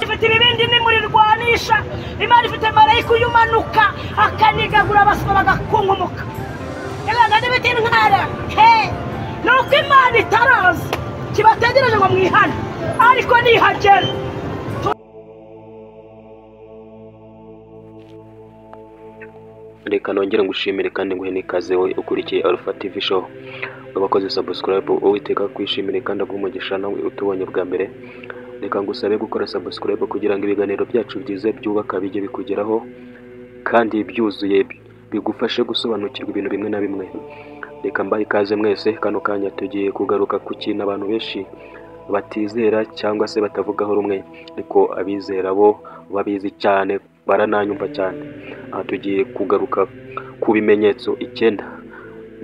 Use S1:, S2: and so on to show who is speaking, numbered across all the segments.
S1: ifite ibibindi nimurirwanisha Imana ifite marayika uyumanuka akanigagura abasoma bagakunguka yabaga n'ibiti ntara nuko Imana itaraza kibategereje ngo mwihane ariko nihagera
S2: reka nongere ngushimire kandi nguhe n'ikaze wowe ukurikiye Alpha TV show abakoze subscribe uwiteka kwishimire kandi agumugisha nawe utubonye bwa mbere reka ngusabe gukora subscribe kugira ngo ibiganiro byacu byize byubaka bijye bikugeraho kandi byuzuye bigufashe gusobanukirwa ibintu bimwe na bimwe reka mbahe ikaze mwese kano kanya tugiye kugaruka ku kintu abantu benshi batizera cyangwa se batavugaho rumwe ariko abizera bo babizi cyane barananyumva cyane aha tugiye kugaruka ku bimenyetso 9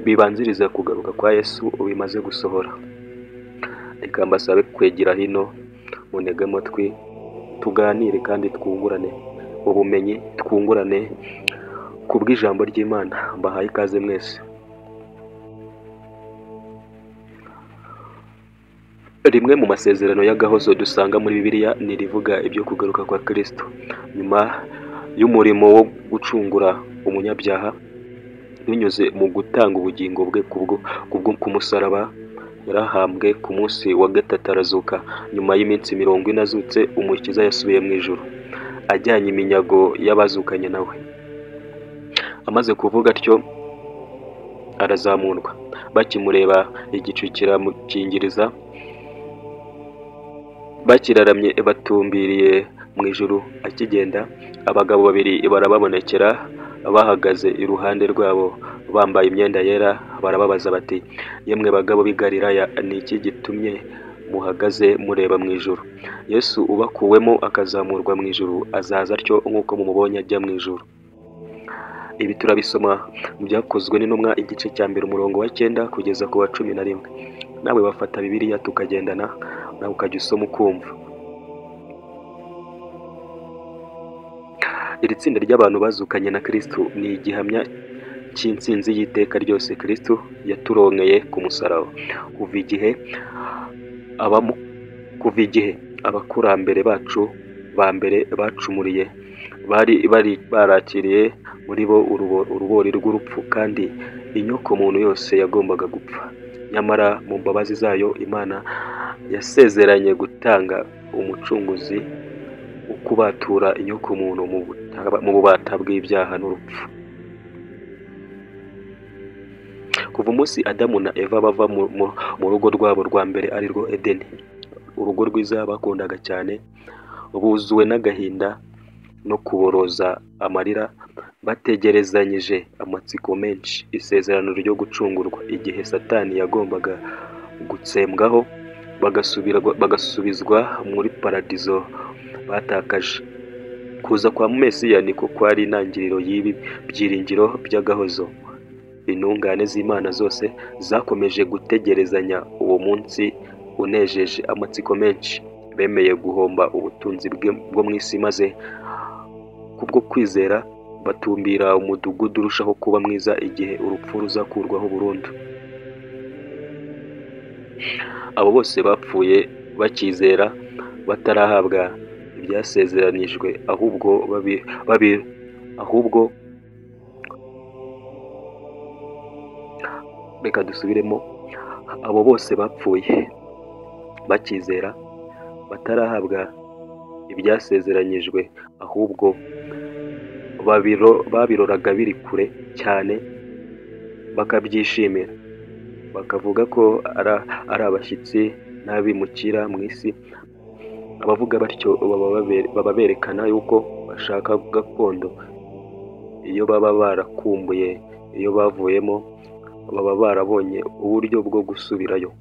S2: bibanziriza kugaruka kwa Yesu bimaze gusohora reka mbasabe kwegera hino munege amatwi tuganire kandi twungurane ubumenyi twungurane kubw'ijambo ry'Imana mbahaye ikaze mwese rimwe mu masezerano y'agahozo dusanga muri Bibiliya ni rivuga ibyo kugaruka kwa Kristo nyuma y'umurimo wo gucungura umunyabyaha binyuze mu gutanga ubugingo bwe kubwo kumusaraba yarahambwe ku munsi wa gatatu arazuka nyuma y'iminsi 40 azutse umukiza yasubiye mu ijuru ajyanye iminyago y'abazukanye nawe amaze kuvuga atyo arazamurwa bakimureba igicu kiramukingiriza bakiraramye batumbiriye mu ijuru akigenda abagabo babiri barababonekera bahagaze iruhande rwabo bambaye imyenda yera barababaza bati yemwe bagabo b'i Galilaya ni iki gitumye muhagaze mureba mu ijuru Yesu ubakuwemo akazamurwa mu ijuru azaza atyo nk'uko mumubonye ajya mu ijuru ibi turabisoma mu byakozwe n'intumwa igice cya mbere umurongo wa 9 kugeza ku wa 11 nawe bafata Bibiliya tukagendana nawe ukajya usoma ukumva iri tsinda ry'abantu bazukanye na Kristo ni igihamya cy'insinzi y'iteka ryose Kristo yaturonkeye ku musaraba kuva igihe abakurambere bacu ba mbere bacumuriye bari barakiriye muri bo urubori rw'urupfu kandi inyoko muntu yose yagombaga gupfa nyamara mu mbabazi zayo Imana yasezeranye gutanga umucunguzi ukubatura inyoko muntu mu bubata bw'ibyaha n'urupfu kuva umunsi Adamu na Eva bava mu rugo rwabo rwa mbere ari rwo Edeni urugo rwiza bakundaga cyane buzuwe n'agahinda no kuboroza amarira bategerezanyije amatsiko menshi isezerano ryo gucungurwa igihe Satani yagombaga gutsembwaho bagasubizwa muri paradizo batakaje kuza kwa Mesiya niko kwari intangiriro y'ibi byiringiro by'agahozo intungane z'Imana zose zakomeje gutegerezanya uwo munsi unejeje amatsiko menshi bemeye guhomba ubutunzi bwo mu isi maze kubwo kwizera batumbira umudugudu urushaho kuba mwiza igihe urupfu ruzakurwaho burundu abo bose bapfuye bakizera batarahabwa ibyasezeranijwe ahubwo reka dusubiremo abo bose bapfuye bakizera batarahabwa ibyasezeranyijwe ahubwo babiroraga biri kure cyane bakabyishimira bakavuga ko ari abashyitsi n'abimukira mu isi abavuga batyo baba berekana yuko bashaka gakondo iyo baba barakumbuye iyo bavuyemo baba barabonye uburyo bwo gusubirayo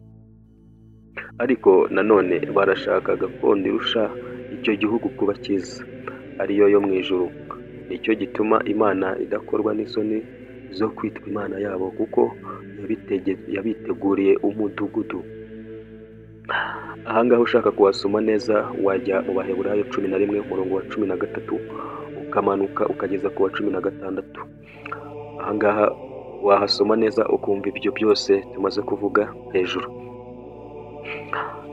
S2: ariko nanone barashaka gakondo irusha icyo gihugu kuba cyiza ariyo yo mu ijuru nicyo gituma Imana idakorwa n'isoni zo kwitwa Imana yabo kuko yabiteguriye umudugudu ahangaho ushaka kuwasoma neza wajya mu Baheburayo 11 umurongo wa 13 ukamanuka ukageza ku wa 16 ahangaha wahasoma neza ukumva ibyo byose tumaze kuvuga hejuru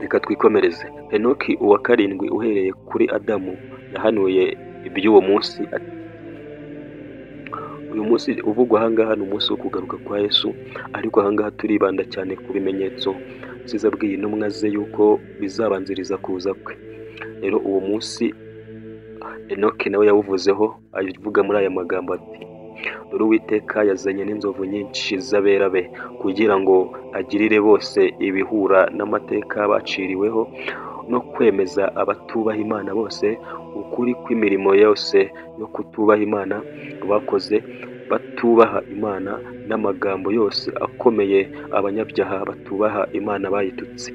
S2: Reka twikomereze. Henoki uwa karindwi uhereye kuri Adamu yahanuye iby'uwo munsi ati, uyu munsi uvugwa ahangaha ni umunsi wo kugaruka kwa Yesu, ariko ahangaha turibanda cyane ku bimenyetso nziza abwiye intumwa ze yuko bizabanziriza kuza kwe. Rero uwo munsi Henoki nawe yawuvuzeho avuga muri aya magambo ati, dore Uwiteka yazanye n'inzovu nyinshi z'abera be kugira ngo agirire bose ibihura n'amateka baciriweho no kwemeza abatubaha Imana bose ukuri kw'imirimo yose yo kutubaha Imana bakoze batubaha Imana n'amagambo yose akomeye abanyabyaha batubaha Imana bayitutse.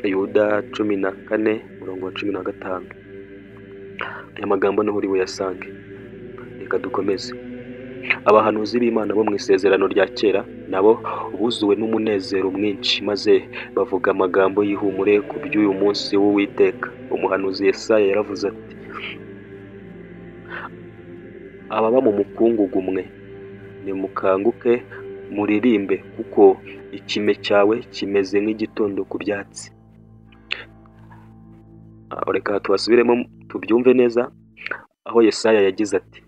S2: Yuda 14:15. Aya magambo niho uri buyasange. Reka dukomeze. Abahanuzi b'Imana bo mu isezerano rya kera nabo buzuwe n'umunezero mwinshi, maze bavuga amagambo y'ihumure ku by'uyu munsi w'Uwiteka. Umuhanuzi Yesaya yaravuze ati, ababa mu mukungugu mwe nimukanguke muririmbe, kuko ikime cyawe kimeze nk'igitondo ku byatsi. Reka tubasubiremo tubyumve neza, aho Yesaya yagize ati,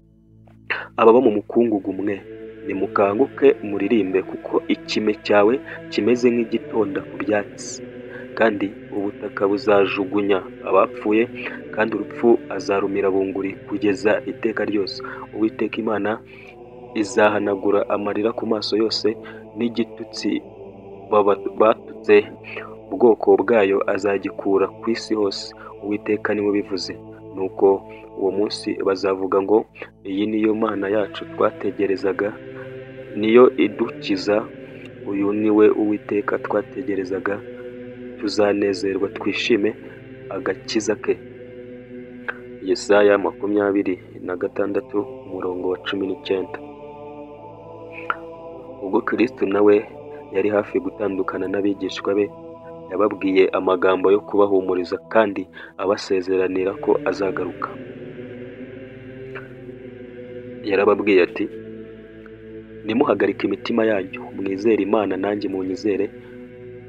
S2: ababa mu mukungugu mwe nimukanguke muririmbe, kuko ikime cyawe kimeze nk'igitondo ku byatsi, kandi ubutaka buzajugunya abapfuye, kandi urupfu azarumira bunguri kugeza iteka ryose. Uwiteka Imana izahanagura amarira ku maso yose, n'igitutsi batutse ubwoko bwayo azagikura ku isi hose. Uwiteka niwe bivuze. Nuko uwo munsi bazavuga ngo, iyi niyo Mana yacu twategerezaga, niyo idukiza, uyu niwe Uwiteka twategerezaga, tuzanezerwa twishime agakiza ke. Yesaya 26:19. Ubwo Kristo nawe yari hafi gutandukana n'abigishwa be, yababwiye amagambo yo kubahumuriza kandi abasezeranira ko azagaruka. Yarababwiye ati, nimuhagarike imitima yanyu, mwizere Imana nanjye munyizere.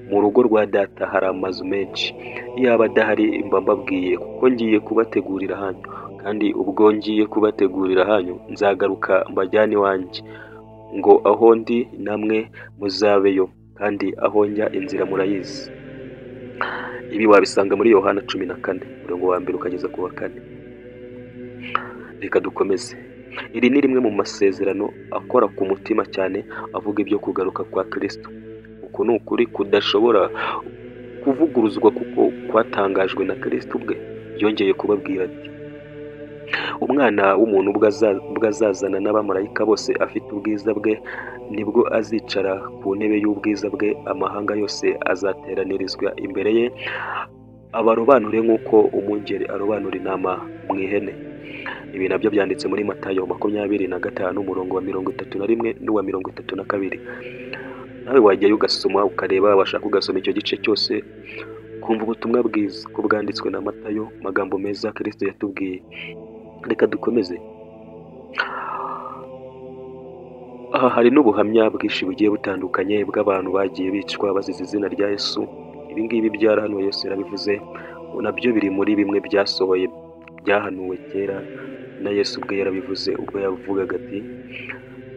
S2: Mu rugo rwa data hari amazu menshi, iyaba adahari mba mbabwiye, kuko ngiye kubategurira hanyu. Kandi ubwo ngiye kubategurira hanyu, nzagaruka mbajyane iwanjye, ngo aho ndi namwe muzabeyo, kandi aho njya inzira murayizi. Ibi wabisanga muri Yohana 14:1-4. Reka dukomeze. Iri ni rimwe mu masezerano akora ku mutima cyane, avuga ibyo kugaruka kwa Kristo. Uku ni ukuri kudashobora kuvuguruzwa, kuko kwatangajwe na Kristo ubwe. Yongeye kubabwira ati, umwana w'umuntu ubwo azazana n'abamarayika bose afite ubwiza bwe, nibwo azicara ku ntebe y'ubwiza bwe, amahanga yose azateranirizwa imbere ye, abarobanure nk'uko umwungeri arobanura intama mu ihene. Ibi nabyo byanditse muri Matayo 25:31-32. Nawe wajyayo ugasoma ukareba, washaka ugasoma icyo gice cyose, kumva ubutumwa bwiza ko bwanditswe na Matayo, magambo meza Kristo yatubwiye. Reka dukomeze. Aha hari n'ubuhamya bwinshi bugiye butandukanye bw'abantu bagiye bicwa bazize izina rya Yesu. Ibi ngibi byarahanuwe, Yesu yarabivuze, nabyo biri muri bimwe byasohoye byahanuwe kera, na Yesu ubwe yarabivuze ubwo yavugaga ati,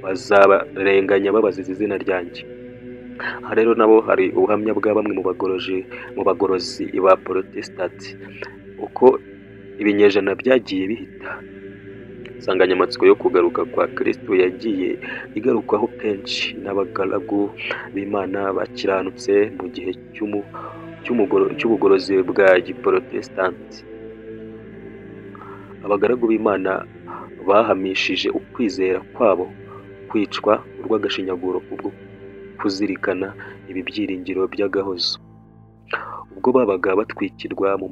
S2: bazabarenganya babazize izina ryanjye. Aha rero nabo hari ubuhamya bwa bamwe mu bagorozi ba Protestants, uko ibinyejana byagiye bihita. Insanganyamatsiko yo kugaruka kwa Kristo yagiye igarukwaho kenshi n'abagaragu b'Imana bakiranutse mu gihe cy'ubugorozi bwa Giprotestanti. Abagaragu b'Imana bahamishije ukwizera kwabo kwicwa urw'agashinyaguro kubwo kuzirikana ibi byiringiro by'agahozo. Ubwo babaga batwikirwa mu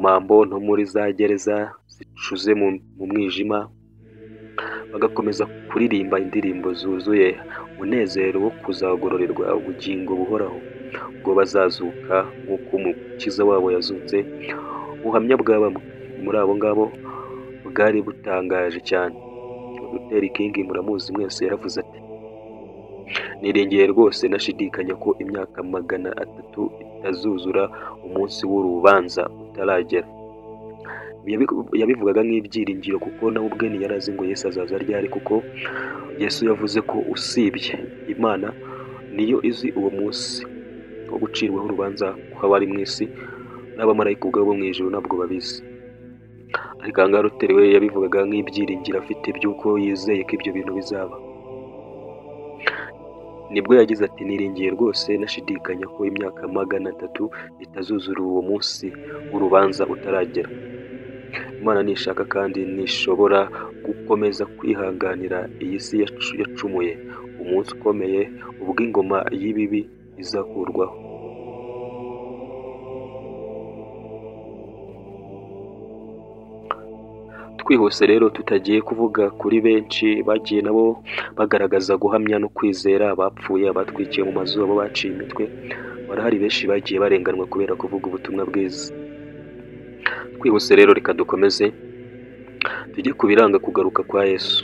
S2: mambo no muri za gereza zicuze mu mwijima, bagakomeza kuririmba indirimbo zuzuye umunezero wo kuzagororerwa ubugingo buhoraho ubwo bazazuka nk'uko Umukiza wabo yazutse. Ubuhamya bwa bamwe muri abo ngabo bwari butangaje cyane. Luther King, muramuzi mwese, yaravuze ati, niringiye rwose nashidikanya ko imyaka 300 itazuzura umunsi w'urubanza utaragera. Yabivugaga nk'ibyiringiro kuko nawe ubwe ntiyarazi ngo Yesu azaza ryari, kuko Yesu yavuze ko usibye Imana niyo izi uwo munsi wo gucirwaho urubanza kw'abari mu isi, n'abamarayika ubwabo mu ijuru ntabwo babizi. Ariko aha ngaha Luteri we yabivugaga nk'ibyiringiro afite by'uko yizeye ko ibyo bintu bizaba. Nibwo yagize ati niringiye rwose nashidikanya ko imyaka 300 itazuzura uwo munsi w'urubanza utaragera. Imana nishaka kandi nishobora gukomeza kwihanganira iyi si yacumuye umunsi ukomeye ubwo ingoma y'ibibi izakurwaho. Twihuse rero tutagiye kuvuga kuri benshi bagiye nabo bagaragaza guhamya no kwizera, abapfuye, abatwikiye mu mazu, abo baciye imitwe, barahari benshi bagiye barenganwa kubera kuvuga ubutumwa bwiza. Twihuse rero reka dukomeze tujye ku biranga kugaruka kwa Yesu.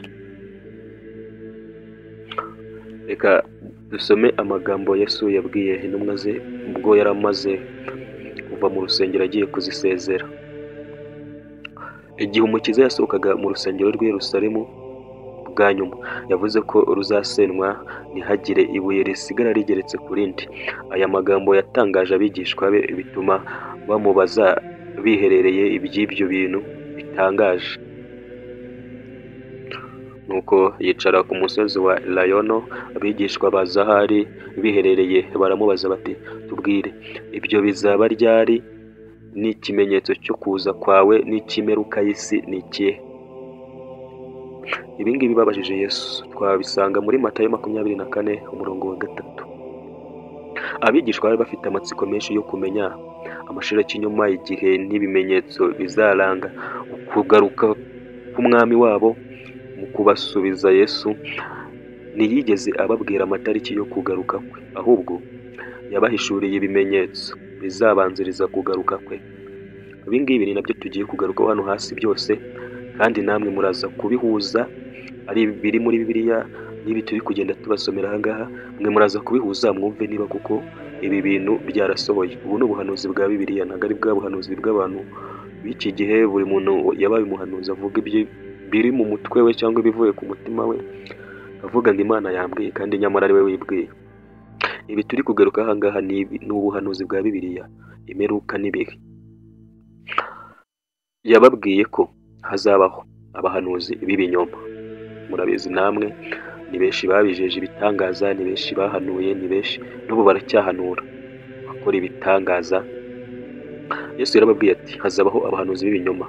S2: Reka dusome amagambo Yesu yabwiye intumwa ze ubwo yari amaze kuva mu rusengero agiye kuzisezera. Igihe Umukiza yasohokaga mu rusengero rw'i Yerusalemu bwa nyuma, yavuze ko ruzasenwa ntihagire ibuye risigara rigeretse ku rindi. Aya magambo yatangaje abigishwa be, bituma bamubaza biherereye iby'ibyo bintu bitangaje. Nuko yicara ku musozi wa Elayono, abigishwa baza ahari biherereye baramubaza bati, tubwire, ibyo bizaba ryari? N'ikimenyetso cyo kuza kwawe n'ikimeruka y'isi ni ikihe? Ibi ngibi babajije Yesu twabisanga muri Matayo 24:3. Abigishwa bari bafite amatsiko menshi yo kumenya amashira cy'inyuma, igihe n'ibimenyetso bizaranga ukugaruka k'umwami wabo. Mu kubasubiza Yesu ntiyigeze ababwira amatariki yo kugaruka kwe, ahubwo yabahishuriye ibimenyetso bizabanziriza kugaruka kwe. Ibi ngibi ni nabyo tugiye kugarukaho hano hasi byose, kandi namwe muraza kubihuza ari biri muri Bibiliya n'ibi turi kugenda tubasomera aha ngaha, mwe muraza kubihuza mwumve niba kuko ibi bintu byarasohoye. Ubu ni ubuhanuzi bwa Bibiliya, ntabwo ari bwa buhanuzi bw'abantu b'iki gihe. Buri muntu yabaye umuhanuzi avuga ibyo biri mu mutwe we cyangwa ibivuye ku mutima we, avuga ngo Imana yambwiye kandi nyamara ari we wibwiye. Ibi turi kugaruka aha ngaha ni ubuhanuzi bwa Bibiliya, imeruka n'ibihe. Yababwiye ko hazabaho abahanuzi b'ibinyoma. Murabizi namwe, ni benshi babijeje ibitangaza, ni benshi bahanuye, ni benshi n'ubu baracyahanura bakora ibitangaza. Yesu yarababwiye ati hazabaho abahanuzi b'ibinyoma,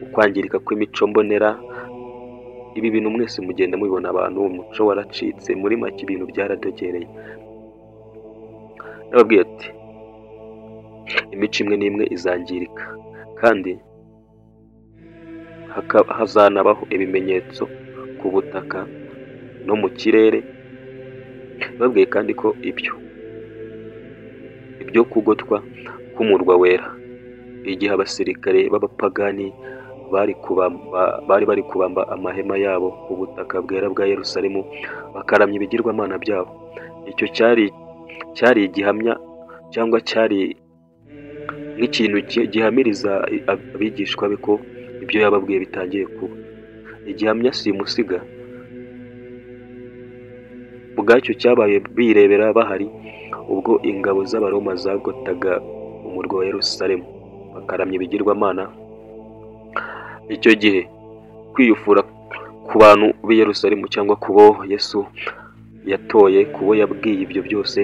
S2: ukwangirika kw'imico mbonera. Ibi bintu mwese mugenda mubibona, abantu umuco waracitse, muri make ibintu byaradogereye. Yarababwiye ati imico imwe n'imwe izangirika, kandi hazanabaho ibimenyetso ku butaka no mu kirere. Babwiye kandi ko ibyo kugotwa k'umurwa wera, igihe abasirikare b'abapagani bari bari kubamba amahema yabo ku butaka bwera bwa Yerusalemu, bakaramya ibigirwamana byabo. Icyo cyari igihamya cyangwa cyari nk'ikintu gihamiriza abigishwa be ko ibyo yababwiye bitangiye kuba. Igihamya simusiga ubwacyo cyabaye birebera bahari ubwo ingabo z'Abaroma zagotaga umurwa wa Yerusalemu bakaramya ibigirwamana. Icyo gihe kwiyufura ku bantu b'i Yerusalemu cyangwa kubo Yesu yatoye, kubo yabwiye ibyo byose,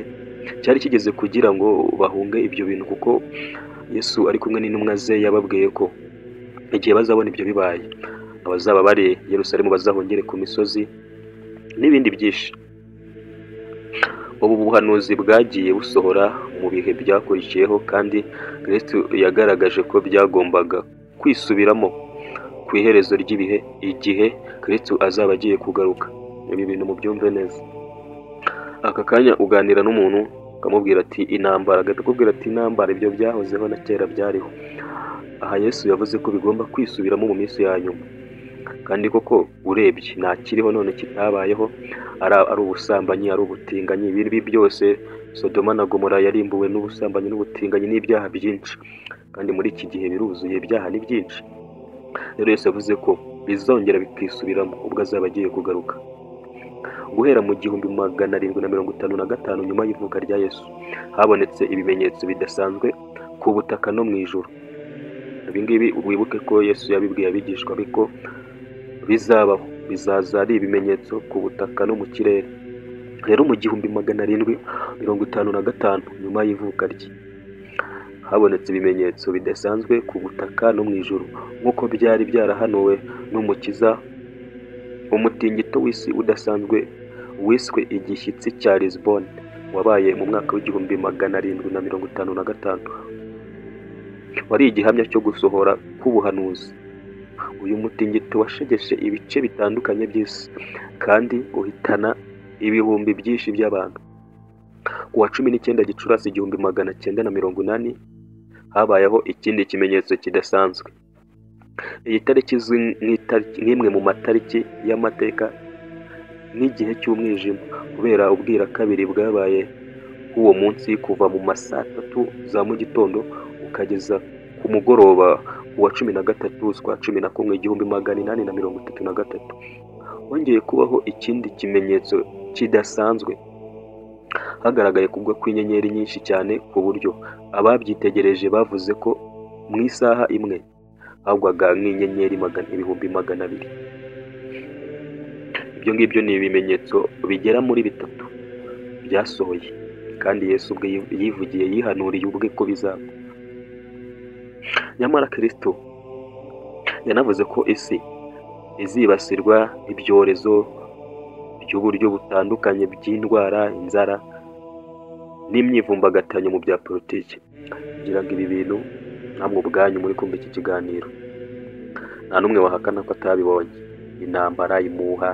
S2: cyari kigeze kugira ngo bahunge ibyo bintu, kuko Yesu ari kumwe n'intumwa ze yababwiye ko igihe bazabona ibyo bibaye, abazaba bari Yerusalemu bazahongere ku misozi n'ibindi byinshi. Ubu buhanuzi bwagiye busohora mu bihe byakurikiyeho, kandi Kristo yagaragaje ko byagombaga kwisubiramo ku iherezo ry'ibihe, igihe Kristo azaba agiye kugaruka. Ibi bintu mubyumve neza. Aka kanya uganira n'umuntu ukamubwira ati intambara, agatubwira ati intambara ibyo byahozeho na kera byariho. Aha Yesu yavuze ko bigomba kwisubiramo mu minsi ya nyuma. kandi koko urebye nta kiriho none kitabayeho, ari ubusambanyi, ari ubutinganyi, ibi byose Sodoma na Gomora yarimbuwe n'ubusambanyi n'ubutinganyi n'ibyaha byinshi, kandi muri iki gihe biruzuye, ibyaha ni byinshi. Rero Yesu yavuze ko bizongera bikisubiramo ubwo azaba agiye kugaruka. Guhera mu 1755 nyuma y'ivuka rya Yesu habonetse ibimenyetso bidasanzwe ku butaka no mu ijuru. Ibi ngibi wibuke ko Yesu yabibwiye abigishwa be ko bizabaho, bizaza ari ibimenyetso ku butaka no mu kirere. Rero mu 1755 nyuma y'ivuka rye habonetse ibimenyetso bidasanzwe ku butaka no mu ijuru, nk'uko byari byarahanuwe n'Umukiza. Umutingito w'isi udasanzwe wiswe igishyitsi cya Lisbon wabaye mu mwaka w'1755 wari igihamya cyo gusohora k'ubuhanuzi. Uyu mutingito washegeshe ibice bitandukanye by'isi kandi uhitana ibihumbi byinshi by'abantu. Ku wa 19 Gicurasi 1980 habayeho ikindi kimenyetso kidasanzwe. Iyi tariki izwi nk'imwe mu matariki y'amateka n'igihe cy'umwijima, kubera ubwira kabiri bwabaye uwo munsi kuva mu masaa 3 za mu gitondo ukageza ku mugoroba wa 13 z'ukwa 11 1833. Hongeye kubaho ikindi kimenyetso kidasanzwe. Hagaragaye kugwa kw'inyenyeri nyinshi cyane ku buryo ababyitegereje bavuze ko mu isaha imwe hagwaga nk'inyenyeri 200,000. Ibyo ngibyo ni ibimenyetso bigera muri bitatu byasohoye, kandi Yesu ubwe yivugiye, yihanuriye ubwe ko bizaba. Nyamara Kristo yanavuze ko isi izibasirwa ibyorezo by'uburyo butandukanye by'indwara, inzara n'imyivumbagatanyo mu bya politiki. Kugira ngo ibi bintu namwe ubwanyu muri kumva iki kiganiro nta n'umwe wahakana ko atabibonye. Intambara, imuha,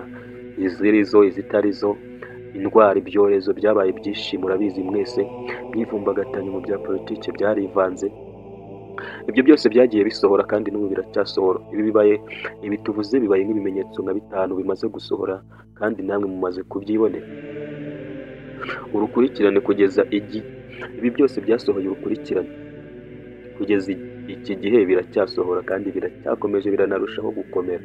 S2: izirizo, izitarizo, indwara, ibyorezo byabaye byinshi, murabizi mwese. Imyivumbagatanyo mu bya politiki byarivanze. Ibyo byose byagiye bisohora kandi n'ubu biracyasohora. Ibi tuvuze bibaye nk'ibimenyetso nka 5 bimaze gusohora, kandi namwe mumaze kubyibonera. Urukurikirane kugeza ibi byose byasohoye urukurikirane kugeza iki gihe biracyasohora, kandi biracyakomeje, biranarushaho gukomera.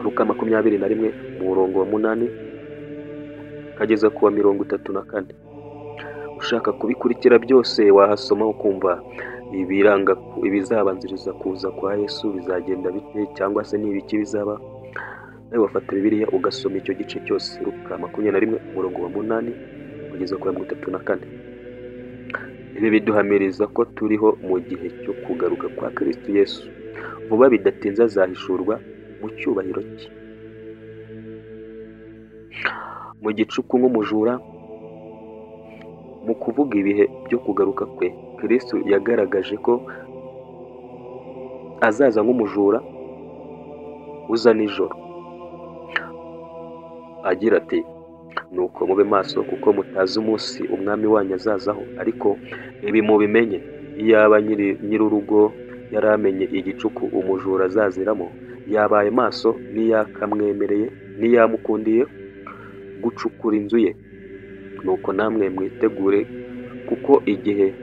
S2: Luka 21 umurongo wa 8 kageza ku wa 34. Ushaka kubikurikira byose wahasoma ukumva ibiranga ibizabanziriza kuza kwa Yesu bizagenda bite, cyangwa se n'ibiki bizaba. Nawe wafata Bibiliya ugasoma icyo gice cyose, Luka 21 umurongo wa 8 kugeza ku wa 34. Ibi biduhamiriza ko turiho mu gihe cyo kugaruka kwa Kristo Yesu. Vuba bidatinze azahishurwa mu cyubahiro cye, mu gicuku nk'umujura. Mu kuvuga ibihe byo kugaruka kwe, Kristo yagaragaje ko azaza nk'umujura uza nijoro, agira ati, nuko mube maso kuko mutazi umunsi umwami wanyu azazaho. Ariko ibi mubimenye, iyaba nyir'urugo yaramenye igicuku umujura azaziramo, yabaye maso n'iyakamwemereye n'iyamukundiye gucukura inzu ye. Nuko namwe mwitegure, kuko igihe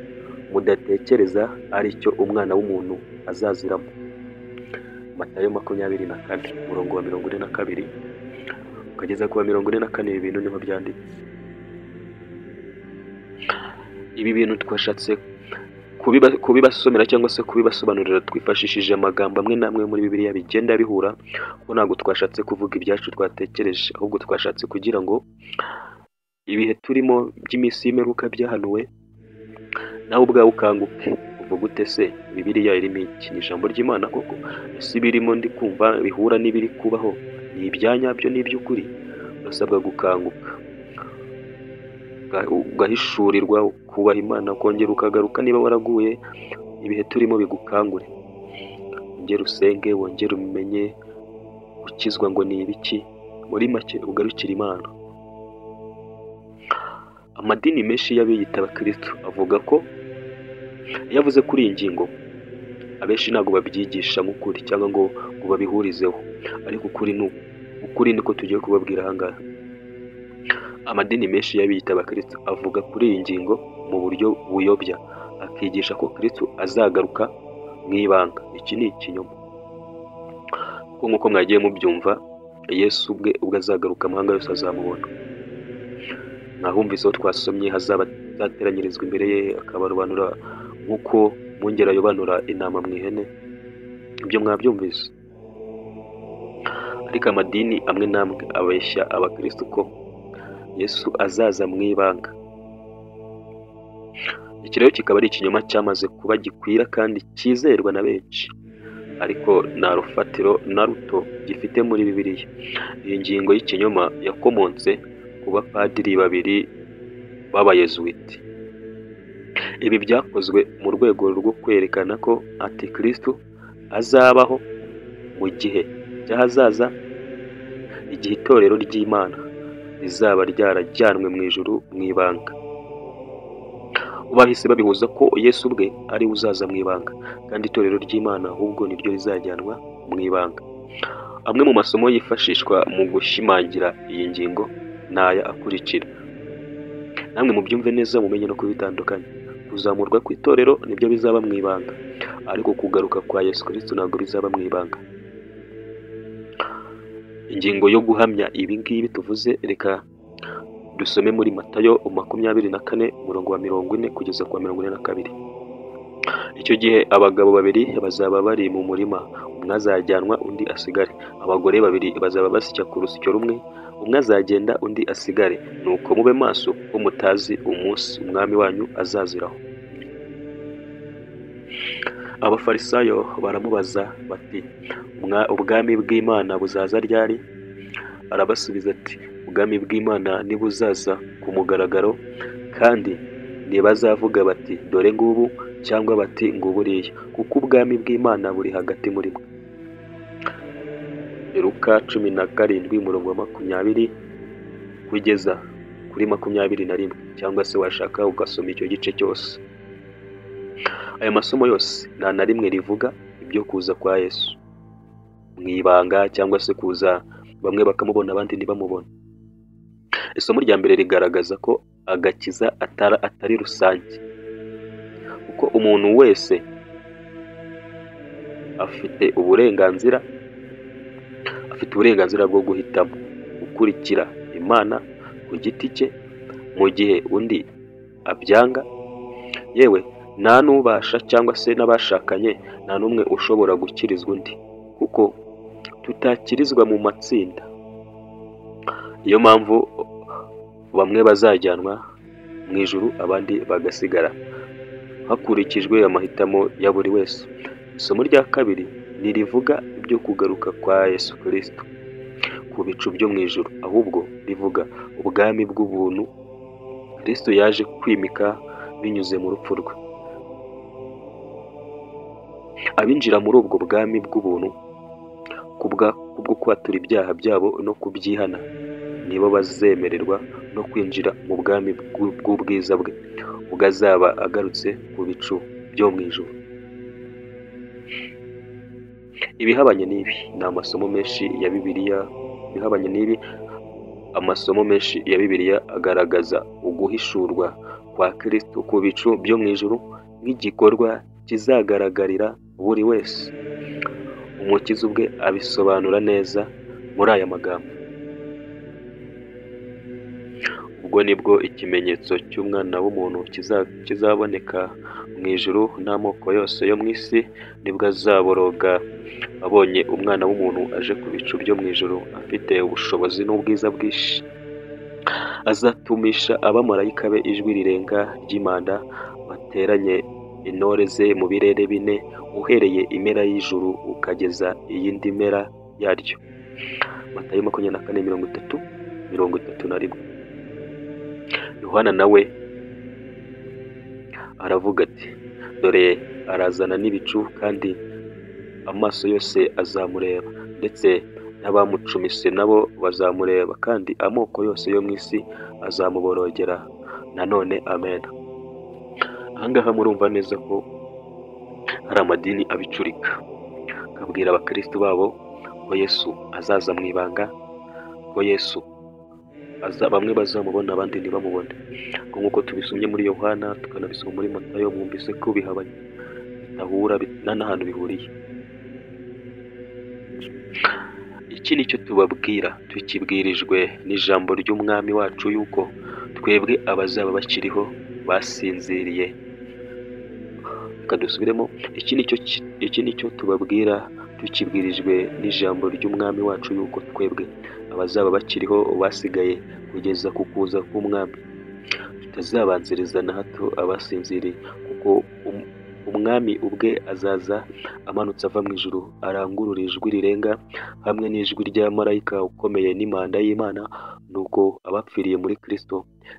S2: mudatekereza ari cyo umwana w'umuntu azaziramo. Matayo 24 umurongo wa 42 ukageza ku wa 44. Ibi bintu niho byanditse. Ibi bintu twashatse kubibasomera cyangwa se kubibasobanurira twifashishije amagambo amwe n'amwe muri Bibiliya bigenda bihura, kuko ntabwo twashatse kuvuga ibyacu twatekereje, ahubwo twashatse kugira ngo ibihe turimo by'iminsi y'imperuka byahanuwe nawe ubwawe ukanguke. Uvuga ute se Bibiliya irimo iki? Ni ijambo ry'Imana koko? Ese ibirimo ndi kumva bihura n'ibiri kubaho? Ni ibyanyabyo n'iby'ukuri? Urasabwa gukanguka, ugahishurirwa, ukubaha Imana, ukongera ukagaruka. Niba waraguye, ibihe turimo bigukangure. Wongere usenge, wongere umenye ukizwa ngo ni ibiki. Muri make ugarukire Imana. Amadini menshi y'abiyita abakristo avuga ko iyo avuze kuri iyi ngingo abenshi ntabwo babyigisha nk'ukuri cyangwa ngo babihurizeho, ariko ukuri niko tugiye kubabwira ahangaha. Amadini menshi y'abiyita abakristo avuga kuri iyi ngingo mu buryo buyobya, akigisha ko Kristo azagaruka mu ibanga. Iki ni ikinyoma, kuko nk'uko mwagiye mubyumva, Yesu ubwe azagaruka amahanga yose azamubona. Mwahumvise aho twasomye hazateranyirizwa imbere ye akabarobanura nk'uko mwungeri ayobanura intama mu ihene. Ibyo mwabyumvise. Ariko amadini amwe n'amwe abeshya abakristo ko Yesu azaza mu ibanga. Iki rero kikaba ari ikinyoma cyamaze kuba gikwira kandi cyizerwa na benshi, ariko nta rufatiro na ruto gifite muri Bibiliya. Iyi ngingo y'ikinyoma yakomotse ku bapadiri babiri b'abayezuwiti. Ibi byakozwe mu rwego rwo kwerekana ko Antikristo azabaho mu gihe cy'ahazaza, igihe itorero ry'Imana rizaba ryarajyanwe mu ijuru mu ibanga. Bahise babihuza ko Yesu ubwe ari uzaza mu ibanga, kandi itorero ry'Imana ahubwo niryo rizajyanwa mu ibanga. Amwe mu masomo yifashishwa mu gushimangira iyi ngingo n'aya akurikira. Namwe mubyumve neza, mumenye no kubitandukanya. Kuzamurwa ku itorero nibyo bizaba mu ibanga, ariko kugaruka kwa Yesu Kristo ntabwo bizaba mu ibanga. Ingingo yo guhamya ibi ngibi tuvuze, reka dusome muri Matayo 24:40 kugeza kwa 42. Icyo gihe abagabo babiri bazaba bari mu murima, umwe azajyanwa undi asigare. Abagore babiri bazaba basya ku rusyo rumwe, umwe azagenda undi asigare. Nuko mube maso ko mutazi umunsi umwami wanyu azaziraho. Abafarisayo baramubaza bati, ubwami bw'Imana buzaza ryari? Arabasubiza ati, ubwami bw'Imana nibuzaza ku mugaragaro, kandi ntibazavuga bati dore ngubu, cyangwa bati nguburiya, kuko ubwami bw'Imana buri hagati muri mwe. Luka 17:20 kugeza kuri 21, cyangwa se washaka ugasoma icyo gice cyose. Aya masomo yose nta na rimwe rivuga ibyo kuza kwa Yesu mu ibanga, cyangwa se kuza bamwe bakamubona abandi ntibamubona. Isomo rya mbere rigaragaza ko agakiza atari rusange, kuko umuntu wese afite uburenganzira bwo guhitamo gukurikira Imana ku giti cye, mu gihe undi abyanga. Yewe nta n'ubasha cyangwa se n'abashakanye nta n'umwe ushobora gukirizwa undi, kuko tutakirizwa mu matsinda. Iyo mpamvu bamwe bazajyanwa mu ijuru, abandi bagasigara, hakurikijwe amahitamo ya buri wese. Isomo rya kabiri ntirivuga ibyo kugaruka kwa Yesu Kristo ku bicu byo mu ijuru, ahubwo rivuga ubwami bw'ubuntu Kristo yaje kwimika binyuze mu rupfu rwe. Abinjira muri ubwo bwami bw'ubuntu kubwo kwatura ibyaha byabo no kubyihana, nibo bazemererwa no kwinjira mu bwami bw'ubwiza bwe ubwo azaba agarutse ku bicu byo mu ijuru. Ibihabanye n'ibi ni amasomo menshi ya Bibiliya. Amasomo menshi ya Bibiliya agaragaza uguhishurwa kwa Kristo ku bicu byo mu ijuru nk'igikorwa kizagaragarira buri wese. Umukiza ubwe abisobanura neza muri aya magambo. Ubwo nibwo ikimenyetso cy'umwana w'umuntu kizaboneka mu ijuru, n'amoko yose yo mu isi nibwo azaboroga abonye umwana w'umuntu aje ku bicu byo mu ijuru afite ubushobozi n'ubwiza bwinshi. Azatumisha abamarayika be ijwi rirenga ry'impanda, bateranye intore ze mu birere bine, uhereye impera y'ijuru ukageza iyindi mpera yaryo. Matayo 24:30-31. Yohana nawe aravuga ati, dore arazana n'ibicu, kandi amaso yose azamureba, ndetse n'abamucumise nabo bazamureba, kandi amoko yose yo mu isi azamuborogera. Nanone amen. Ahangaha murumva neza ko hari amadini abicurika, akabwira abakristo babo ko Yesu azaza mu ibanga, ko Yesu bamwe bazamubona abandi ntibamubone, nk'uko tubisomye muri Yohana tukanabisoma muri Matayo. Mwumvise ko bihabanye, bitahura, nta n'ahantu bihuriye. Iki ni cyo tubabwira tukibwirijwe n'ijambo ry'umwami wacu yuko twebwe abazaba bakiriho basinziriye. Reka dusubiremo, iki ni cyo tubabwira tukibwirijwe n'ijambo ry'umwami wacu yuko twebwe abazaba bakiriho basigaye kugeza ku kuza k'umwami tutazabanziriza na hato abasinziriye, kuko umwami ubwe azaza amanutse ava mu ijuru, arangurura ijwi rirenga hamwe n'ijwi rya marayika ukomeye n'impanda y'Imana, nuko abapfiriye muri Kristo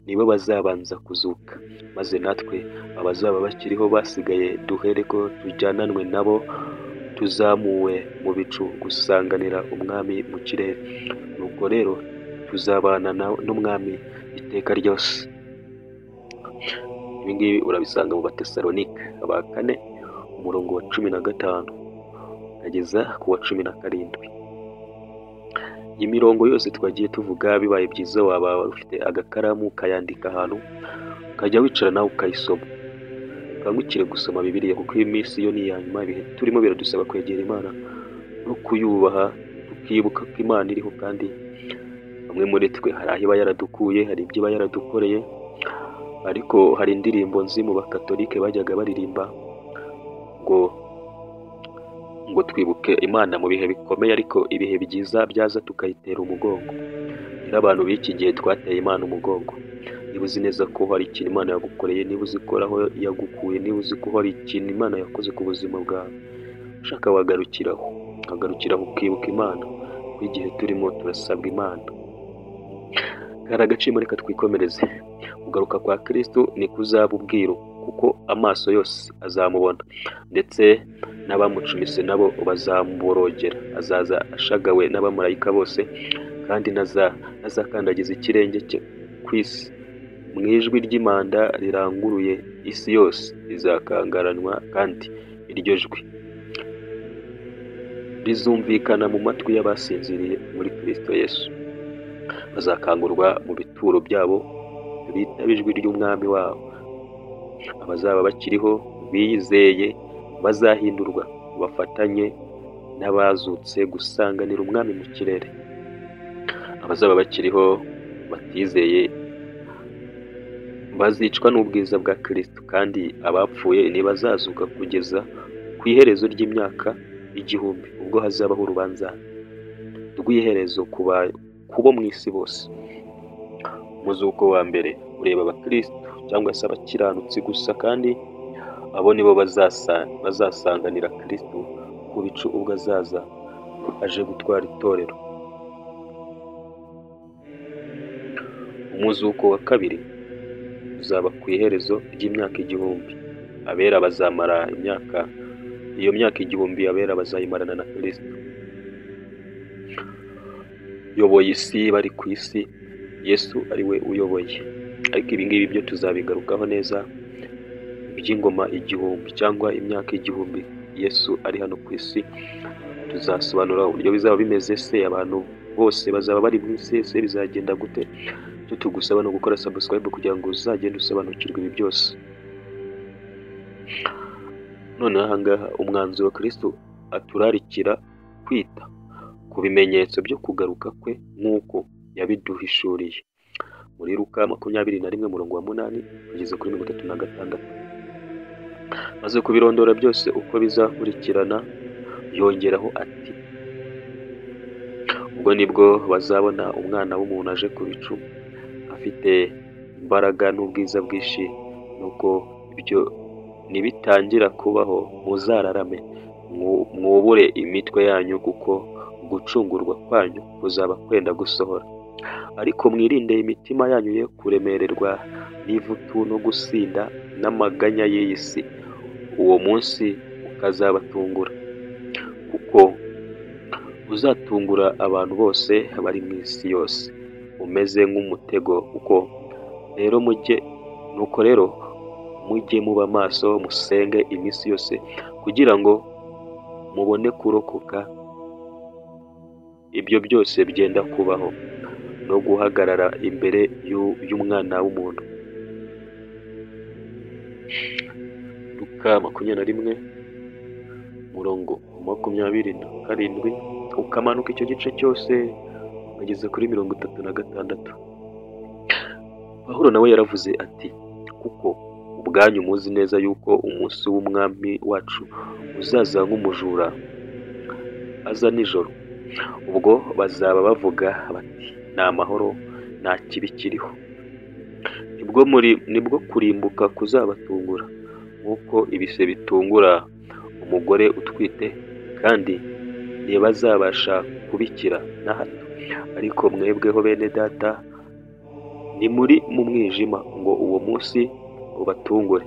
S2: nibo bazabanza kuzuka, maze natwe abazaba bakiriho basigaye duhereko tujyananwe nabo tuzamuwe mu bicu gusanganira umwami mu kirere. Nuko rero tuzabana n'umwami iteka ryose. Ibi ngibi urabisanga mu Batesalonike ba 4 umurongo wa 15 kugeza ku wa 17. Iyi mirongo yose twagiye tuvuga, bibaye byiza waba ufite agakaramu ukayandika ahantu, ukajya wicara nawe ukayisoma, ukangukire gusoma Bibiliya, kuko iyi minsi yo ni iya nyuma. Ibihe turimo biradusaba kwegera Imana no kuyubaha, tukibuka ko Imana iriho, kandi bamwe muri twe hari aho iba yaradukuye, hari ibyo iba yaradukoreye. Ariko hari indirimbo nzi mu bakatolike bajyaga baririmba ngo twibuke Imana mu bihe bikomeye, ariko ibihe byiza byaza tukayitera umugongo. Rero abantu b'iki gihe twateye Imana umugongo. Niba uzi neza ko hari ikintu Imana yagukoreye, niba uzi ko aho yagukuye, niba uzi ko hari ikintu Imana yakoze ku buzima bwawe, ushaka wagarukiraho ukibuka Imana, kuko igihe turimo turasabwa Imana. Kari agaciro, reka twikomereze. Kugaruka kwa Kristo ni kuzaba ubwiru, kuko amaso yose azamubona, ndetse n'abamucumise nabo bazamuborogera. Azaza ashagawe n'abamarayika bose, kandi nazakandagiza ikirenge cye ku isi. Mu ijwi ry'impanda riranguruye, isi yose izakangaranwa, kandi iryo jwi rizumvikana mu matwi y'abasinziriye muri Kristo Yesu. Bazakangurwa mu bituro byabo, bitaba ijwi ry'umwami wabo. Abazaba bakiriho bizeye bazahindurwa, bafatanye n'abazutse gusanganira umwami mu kirere. Abazaba bakiriho batizeye bazicwa n'ubwiza bwa Kristo, kandi abapfuye ntibazazuka kugeza ku iherezo ry'imyaka 1000, ubwo hazabaho urubanza rw'iherezo kubo mu isi bose. Umuzuko wa mbere ureba abakristo cyangwa se abakiranutsi gusa, kandi abo nibo bazasanganira Kristo ku bicu ubwo azaza aje gutwara itorero. Umuzuko wa kabiri uzaba ku iherezo ry'imyaka 1000. Abera bazamara iyo myaka 1000, abera bazayimarana na Kristo. Yoboye isi, bari ku isi, Yesu ari we uyoboye. Ariko ibi ngibi byo tuzabigarukaho neza, iby'ingoma 1000 cyangwa imyaka 1000 Yesu ari hano ku isi. Tuzasobanura uburyo bizaba bimeze, se abantu bose bazaba bari mu isi, se bizagenda gute. Cyo tugusaba no gukora subscribe kugira ngo uzagende usobanukirwe ibi byose. None ahangaha umwanzuro Kristo aturarikira kwita ku bimenyetso byo kugaruka kwe nk'uko yabiduhishuriye muri Luka 21 umurongo wa 8 kugeza kuri 36. Maze kubirondora byose uko bizakurikirana, yongeraho ati, ubwo nibwo bazabona umwana w'umuntu aje ku bicu, afite imbaraga n'ubwiza bwinshi. Nuko ibyo nibitangira kubaho, muzararame mwubure imitwe yanyu, kuko gucungurwa kwanyu kuzaba kwenda gusohora. Ariko mwirinde imitima yanyu ye kuremererwa n'ivutu no gusinda n'amaganya y'iyi si, uwo munsi ukazabatungura, kuko uzatungura abantu bose bari mu isi yose, umeze nk'umutego. Nuko rero mujye muba maso, musenge iminsi yose kugira ngo mubone kurokoka ibyo byose byenda kubaho no guhagarara imbere y'umwana w'umuntu. Luka 21:27 ukamanuka icyo gice cyose ageze kuri 36. Pawulo nawe yaravuze ati, kuko ubwanyu muzi neza yuko umunsi w'umwami wacu uzaza nk'umujura aza nijoro, ubwo bazaba bavuga bati ni amahoro, nta kibi kiriho. Nibwo kurimbuka kuzabatungura nk'uko ibise bitungura umugore utwite, kandi ntibazabasha kubikira na hato. Ariko mwebweho bene data, ni muri mu mwijima ngo uwo munsi ubatungure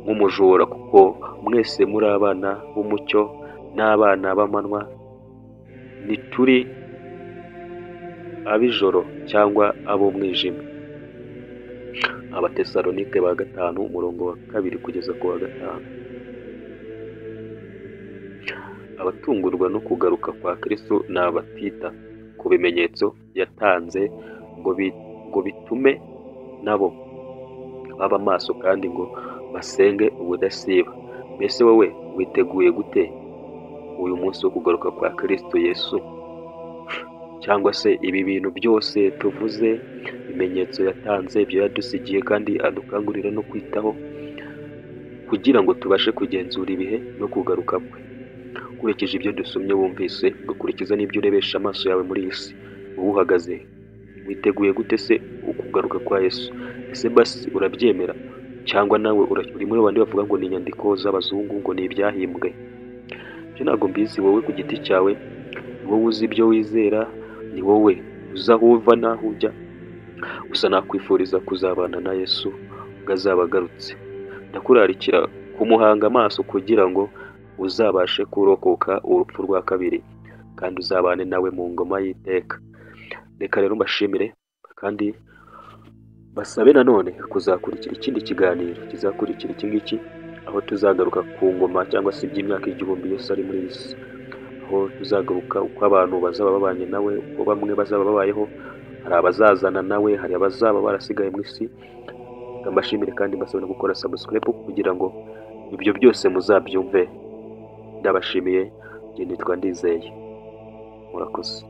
S2: nk'umujura, kuko mwese muri abana b'umucyo n'abana b'amanywa. Ntituri ab'ijoro cyangwa ab'umwijima. Abatesalonike ba 5:2 kugeza ku wa 5. Abatungurwa no kugaruka kwa Kristo ni abatita ku bimenyetso yatanze ngo bitume nabo baba maso kandi ngo basenge ubudasiba. Mbese wowe witeguye gute uyu munsi wo kugaruka kwa Kristo Yesu? Cyangwa se ibi bintu byose tuvuze, ibimenyetso yatanze, ibyo yadusigiye kandi adukangurira no kwitaho kugira ngo tubashe kugenzura ibihe no kugaruka kwe. Ukurikije ibyo dusomye wumvise, ugakurikiza n'ibyo urebesha amaso yawe muri iyi si, wowe uhagaze witeguye gute se ukugaruka kwa Yesu? Ese basi urabyemera cyangwa nawe uri muri bandi bavuga ngo ni inyandiko z'abazungu, ngo ni ibyahimbwe? Byo ntabwo mbizi. Wowe ku giti cyawe, wowe uzi ibyo wizera, ni wowe uza aho uva n'aho ujya. Gusa nakwifuriza kuzabana na Yesu ubwo azaba agarutse. Ndakurarikira kumuhanga amaso kugira ngo uzabashe kurokoka urupfu rwa kabiri kandi uzabane nawe mu ngoma y'iteka. Reka rero mbashimire kandi basabe nanone kuzakurikira ikindi kiganiro kizakurikira iki ngiki, aho tuzagaruka ku ngoma cyangwa se iby'imyaka 1000 Yesu ari muri iyi si, aho tuzagaruka uko abantu bazaba babanye nawe, uko bamwe bazaba babayeho. Hari abazazana nawe, hari abazaba barasigaye mu isi. Mbashimire kandi mbasaba no gukora subscribe kugira ngo ibyo byose muzabyumve. Ndabashimiye. Nitwa Ndizeye. Murakoze.